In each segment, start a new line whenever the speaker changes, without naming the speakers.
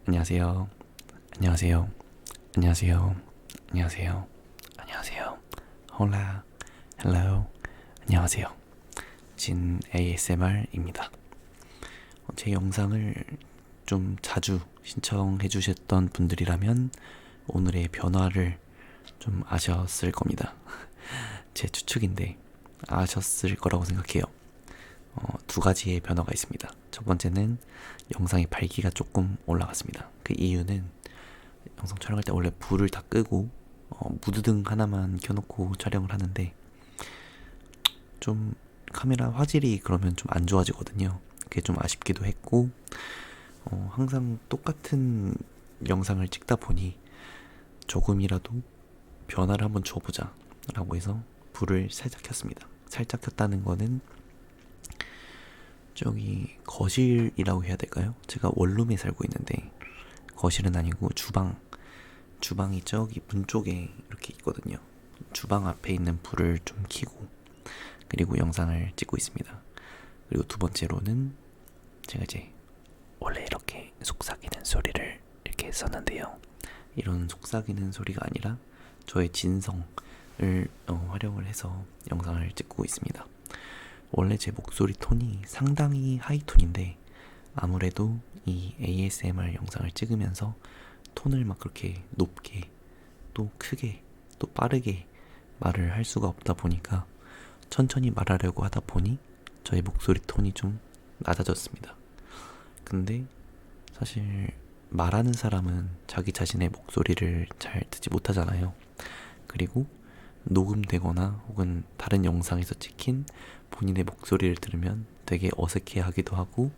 안녕하세요. 안녕하세요. 안녕하세요. 안녕하세요. 안녕하세요. 홀라. 헬로. 안녕하세요. 진 ASMR입니다. 제 영상을 좀 자주 신청해 주셨던 분들이라면 오늘의 변화를 좀 아셨을 겁니다. 제 추측인데 아셨을 거라고 생각해요. 두 가지의 변화가 있습니다. 첫 번째는 영상의 밝기가 조금 올라갔습니다. 그 이유는 영상 촬영할 때 원래 불을 다 끄고 무드등 하나만 켜놓고 촬영을 하는데 좀 카메라 화질이 그러면 좀 안 좋아지거든요. 그게 좀 아쉽기도 했고 항상 똑같은 영상을 찍다 보니 조금이라도 변화를 한번 줘보자 라고 해서 불을 살짝 켰습니다. 살짝 켰다는 거는 저기 거실이라고 해야 될까요? 제가 원룸에 살고 있는데 거실은 아니고 주방이 저기 문 쪽에 이렇게 있거든요. 주방 앞에 있는 불을 좀 켜고 그리고 영상을 찍고 있습니다. 그리고 두 번째로는 제가 이제 원래 이렇게 속삭이는 소리를 이렇게 했었는데요. 이런 속삭이는 소리가 아니라 저의 진성을 활용을 해서 영상을 찍고 있습니다. 원래 제 목소리 톤이 상당히 하이톤인데 아무래도 이 ASMR 영상을 찍으면서 톤을 막 그렇게 높게 또 크게 또 빠르게 말을 할 수가 없다 보니까 천천히 말하려고 하다 보니 저의 목소리 톤이 좀 낮아졌습니다. 근데 사실 말하는 사람은 자기 자신의 목소리를 잘 듣지 못하잖아요. 그리고 녹음되거나 혹은 다른 영상에서 찍힌 본인의 목소리를 들으면 되게 어색해 하기도 하고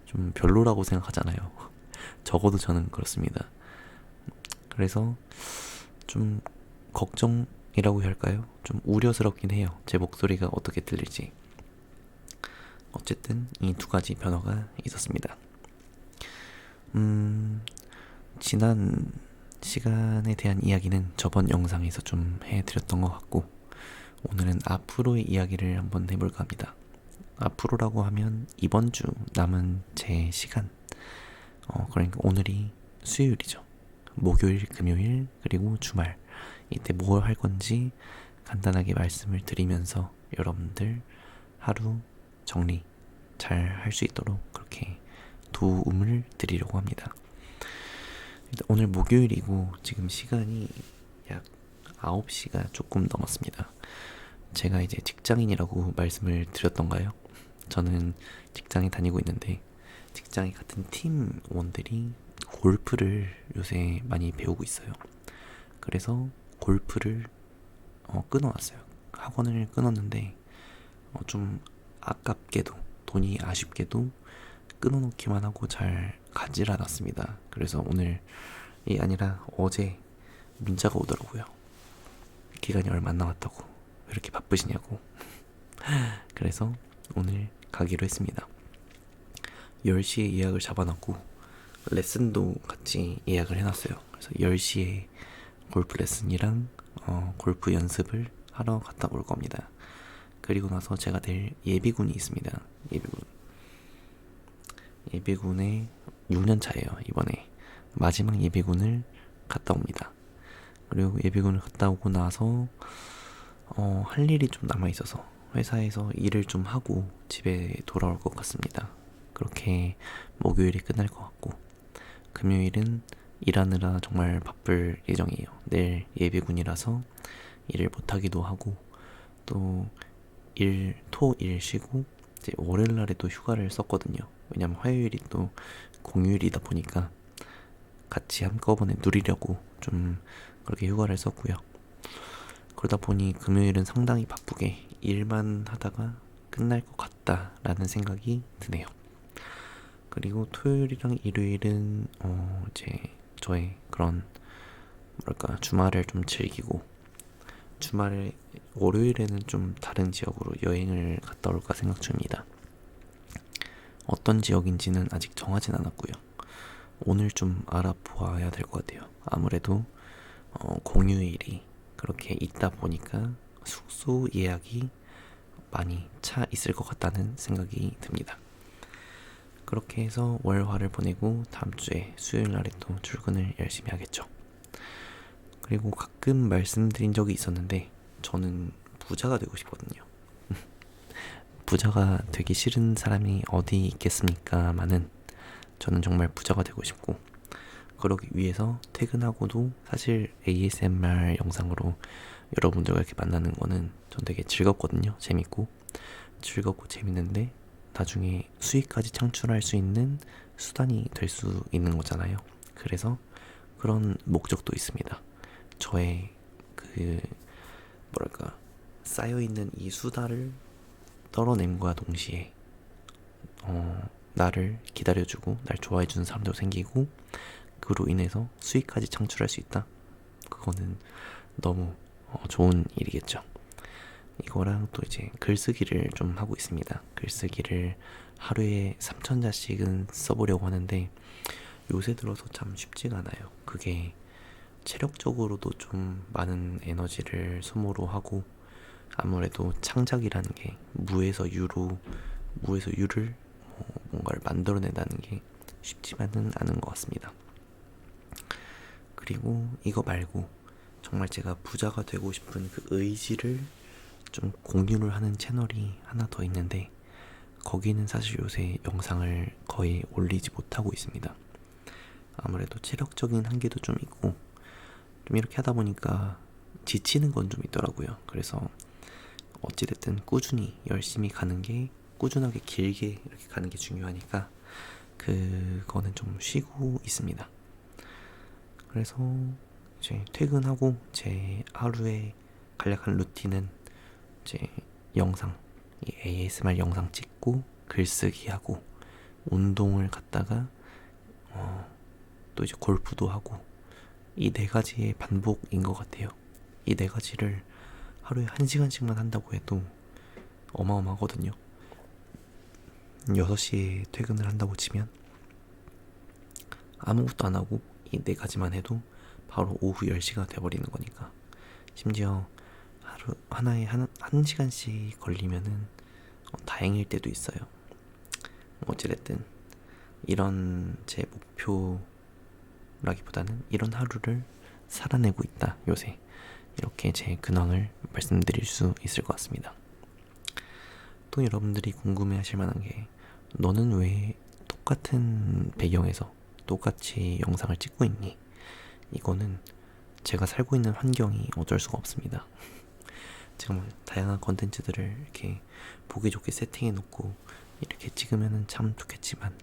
좀 별로라고 생각하잖아요. 적어도 저는 그렇습니다. 그래서 좀 걱정이라고 해야 할까요? 좀 우려스럽긴 해요. 제 목소리가 어떻게 들릴지. 어쨌든 이 두 가지 변화가 있었습니다. 지난 시간에 대한 이야기는 저번 영상에서 좀 해드렸던 것 같고 오늘은 앞으로의 이야기를 한번 해볼까 합니다. 앞으로라고 하면 이번 주 남은 제 시간 그러니까 오늘이 수요일이죠. 목요일, 금요일, 그리고 주말 이때 뭘 할 건지 간단하게 말씀을 드리면서 여러분들 하루 정리 잘 할 수 있도록 그렇게 도움을 드리려고 합니다. 오늘 목요일이고 지금 시간이 약 9시가 조금 넘었습니다. 제가 이제 직장인이라고 말씀을 드렸던가요? 저는 직장에 다니고 있는데 직장에 같은 팀원들이 골프를 요새 많이 배우고 있어요. 그래서 골프를 끊어놨어요. 학원을 끊었는데 좀 아깝게도 돈이 아쉽게도 끊어놓기만 하고 잘 가질 않았습니다. 그래서 오늘이 아니라 어제 문자가 오더라고요. 기간이 얼마 안 남았다고 왜 이렇게 바쁘시냐고. 그래서 오늘 가기로 했습니다. 10시에 예약을 잡아놨고 레슨도 같이 예약을 해놨어요. 그래서 10시에 골프 레슨이랑 골프 연습을 하러 갔다 올 겁니다. 그리고 나서 제가 낼 예비군이 있습니다. 예비군에 6년 차예요. 이번에 마지막 예비군을 갔다 옵니다. 그리고 예비군을 갔다 오고 나서 할 일이 좀 남아있어서 회사에서 일을 좀 하고 집에 돌아올 것 같습니다. 그렇게 목요일이 끝날 것 같고 금요일은 일하느라 정말 바쁠 예정이에요. 내일 예비군이라서 일을 못하기도 하고 또 토 일 쉬고 이제 월요일 날에 또 휴가를 썼거든요. 왜냐면 화요일이 또 공휴일이다 보니까 같이 한꺼번에 누리려고 좀 그렇게 휴가를 썼고요. 그러다 보니 금요일은 상당히 바쁘게 일만 하다가 끝날 것 같다라는 생각이 드네요. 그리고 토요일이랑 일요일은 이제 저의 그런 주말을 좀 즐기고 월요일에는 좀 다른 지역으로 여행을 갔다 올까 생각 중입니다. 어떤 지역인지는 아직 정하진 않았고요. 오늘 좀 알아보아야 될 것 같아요. 아무래도 공휴일이 그렇게 있다 보니까 숙소 예약이 많이 차 있을 것 같다는 생각이 듭니다. 그렇게 해서 월화를 보내고 다음 주에 수요일 날에 또 출근을 열심히 하겠죠. 그리고 가끔 말씀드린 적이 있었는데 저는 부자가 되고 싶거든요. 부자가 되기 싫은 사람이 어디 있겠습니까마는 저는 정말 부자가 되고 싶고, 그러기 위해서 퇴근하고도 사실 ASMR 영상으로 여러분들과 이렇게 만나는 거는 전 되게 즐겁거든요. 즐겁고 재밌는데 나중에 수익까지 창출할 수 있는 수단이 될 수 있는 거잖아요. 그래서 그런 목적도 있습니다. 저의 그 뭐랄까 쌓여있는 이 수다를 떨어냄과 동시에 나를 기다려주고 날 좋아해주는 사람도 생기고, 그로 인해서 수익까지 창출할 수 있다. 그거는 너무 좋은 일이겠죠. 이거랑 또 이제 글쓰기를 좀 하고 있습니다. 글쓰기를 하루에 3,000자씩은 써보려고 하는데 요새 들어서 참 쉽지가 않아요. 그게 체력적으로도 좀 많은 에너지를 소모로 하고, 아무래도 창작이라는 게 무에서 유를 뭔가를 만들어낸다는 게 쉽지만은 않은 것 같습니다. 그리고 이거 말고 정말 제가 부자가 되고 싶은 그 의지를 좀 공유를 하는 채널이 하나 더 있는데, 거기는 사실 요새 영상을 거의 올리지 못하고 있습니다. 아무래도 체력적인 한계도 좀 있고, 좀 이렇게 하다 보니까 지치는 건 좀 있더라고요. 그래서 어찌됐든 꾸준히 열심히 가는 게, 꾸준하게 길게 이렇게 가는 게 중요하니까 그거는 좀 쉬고 있습니다. 그래서 이제 퇴근하고 제 하루의 간략한 루틴은 이제 영상, 이 ASMR 영상 찍고 글쓰기 하고 운동을 갔다가 또 이제 골프도 하고, 이 네 가지의 반복인 것 같아요. 이 네 가지를 하루에 1시간씩만 한다고 해도 어마어마하거든요. 6시에 퇴근을 한다고 치면 아무것도 안 하고 이 네 가지만 해도 바로 오후 10시가 돼버리는 거니까, 심지어 하루 하나에 한 시간씩 걸리면은 다행일 때도 있어요. 어찌됐든 이런 제 목표라기보다는 이런 하루를 살아내고 있다 요새, 이렇게 제 근황을 말씀드릴 수 있을 것 같습니다. 또 여러분들이 궁금해하실 만한 게, 너는 왜 똑같은 배경에서 똑같이 영상을 찍고 있니? 이거는 제가 살고 있는 환경이 어쩔 수가 없습니다. 제가 다양한 컨텐츠들을 이렇게 보기 좋게 세팅해 놓고 이렇게 찍으면 참 좋겠지만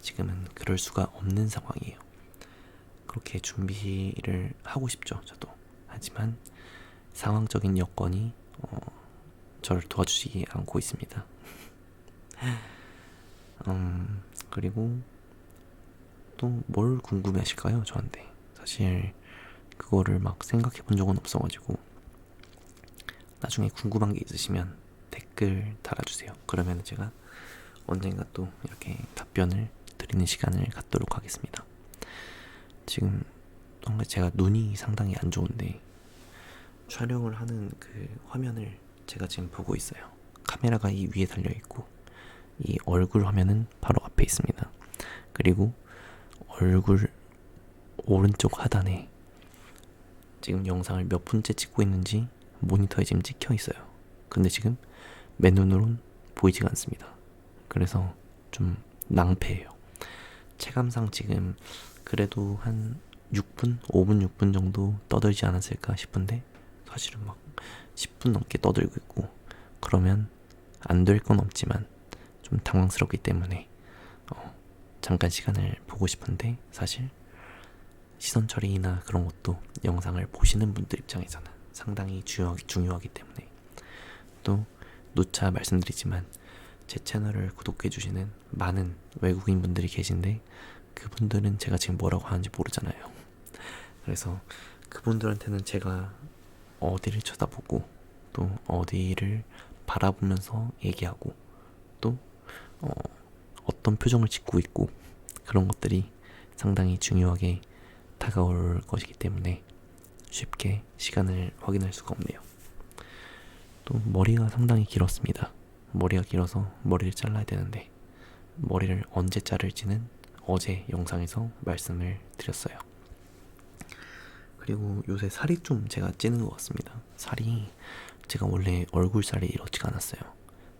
지금은 그럴 수가 없는 상황이에요. 그렇게 준비를 하고 싶죠, 저도. 하지만 상황적인 여건이 저를 도와주지 않고 있습니다. 그리고 또 뭘 궁금해 하실까요, 저한테? 사실 그거를 막 생각해 본 적은 없어가지고, 나중에 궁금한 게 있으시면 댓글 달아주세요. 그러면 제가 언젠가 또 이렇게 답변을 드리는 시간을 갖도록 하겠습니다. 지금 뭔가 제가 눈이 상당히 안 좋은데 촬영을 하는 그 화면을 제가 지금 보고 있어요. 카메라가 이 위에 달려있고 이 얼굴 화면은 바로 앞에 있습니다. 그리고 얼굴 오른쪽 하단에 지금 영상을 몇 분째 찍고 있는지 모니터에 지금 찍혀 있어요. 근데 지금 맨눈으론 보이지가 않습니다. 그래서 좀 낭패예요. 체감상 지금 그래도 한 6분, 5분, 6분 정도 떠들지 않았을까 싶은데 사실은 막 10분 넘게 떠들고 있고, 그러면 안 될 건 없지만 좀 당황스럽기 때문에 잠깐 시간을 보고 싶은데, 사실 시선 처리나 그런 것도 영상을 보시는 분들 입장에서는 상당히 중요하기 때문에, 또 누차 말씀드리지만 제 채널을 구독해주시는 많은 외국인 분들이 계신데 그분들은 제가 지금 뭐라고 하는지 모르잖아요. 그래서 그분들한테는 제가 어디를 쳐다보고 또 어디를 바라보면서 얘기하고 또 어떤 표정을 짓고 있고, 그런 것들이 상당히 중요하게 다가올 것이기 때문에 쉽게 시간을 확인할 수가 없네요. 또 머리가 상당히 길었습니다. 머리가 길어서 머리를 잘라야 되는데 머리를 언제 자를지는 어제 영상에서 말씀을 드렸어요. 그리고 요새 살이 좀 제가 찌는 것 같습니다. 살이 제가 원래 얼굴살이 이렇지가 않았어요.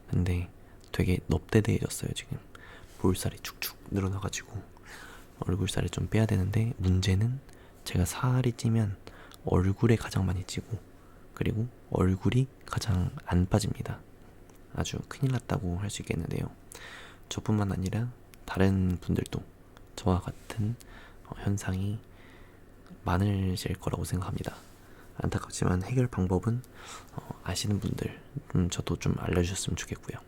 근데 되게 넙대대해졌어요. 지금 볼살이 축축 늘어나가지고 얼굴살을 좀 빼야 되는데, 문제는 제가 살이 찌면 얼굴에 가장 많이 찌고, 그리고 얼굴이 가장 안 빠집니다. 아주 큰일 났다고 할 수 있겠는데요. 저뿐만 아니라 다른 분들도 저와 같은 현상이 많으실 거라고 생각합니다. 안타깝지만 해결 방법은 아시는 분들 저도 좀 알려주셨으면 좋겠고요.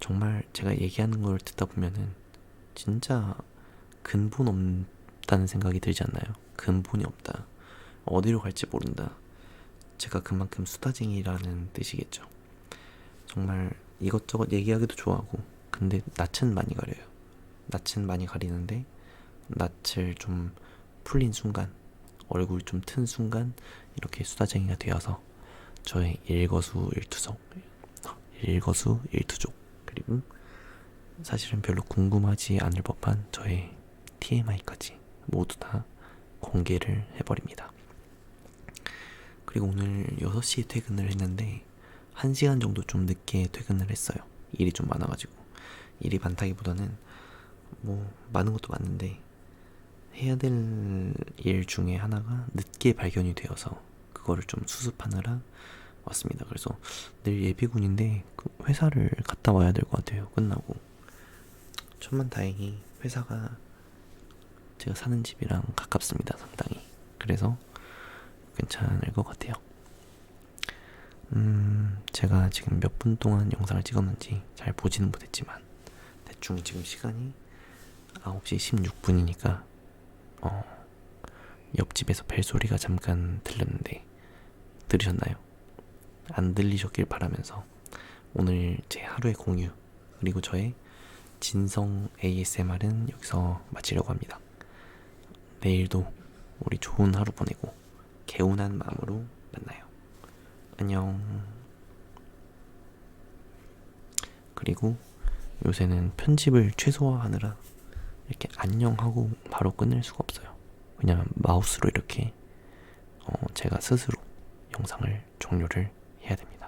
정말 제가 얘기하는 걸 듣다 보면은 진짜 근본 없다는 생각이 들지 않나요? 근본이 없다, 어디로 갈지 모른다. 제가 그만큼 수다쟁이라는 뜻이겠죠. 정말 이것저것 얘기하기도 좋아하고, 근데 낯은 많이 가려요. 낯은 많이 가리는데, 낯을 좀 풀린 순간, 얼굴 좀 튼 순간 이렇게 수다쟁이가 되어서 저의 일거수일투족, 그리고 사실은 별로 궁금하지 않을 법한 저의 TMI까지 모두 다 공개를 해버립니다. 그리고 오늘 6시에 퇴근을 했는데 1시간 정도 좀 늦게 퇴근을 했어요. 일이 좀 많아가지고. 일이 많다기보다는 뭐 많은 것도 많은데 해야 될 일 중에 하나가 늦게 발견이 되어서 그거를 좀 수습하느라 왔습니다. 그래서 내일 예비군인데 그 회사를 갔다 와야 될 것 같아요. 끝나고. 천만다행히 회사가 제가 사는 집이랑 가깝습니다. 상당히. 그래서 괜찮을 것 같아요. 제가 지금 몇 분 동안 영상을 찍었는지 잘 보지는 못했지만 대충 지금 시간이 9시 16분이니까 옆집에서 벨소리가 잠깐 들렸는데 들으셨나요? 안 들리셨길 바라면서 오늘 제 하루의 공유, 그리고 저의 진성 ASMR은 여기서 마치려고 합니다. 내일도 우리 좋은 하루 보내고 개운한 마음으로 만나요. 안녕. 그리고 요새는 편집을 최소화하느라 이렇게 안녕하고 바로 끝낼 수가 없어요. 그냥 마우스로 이렇게 제가 스스로 영상을 종료를 해야 됩니다.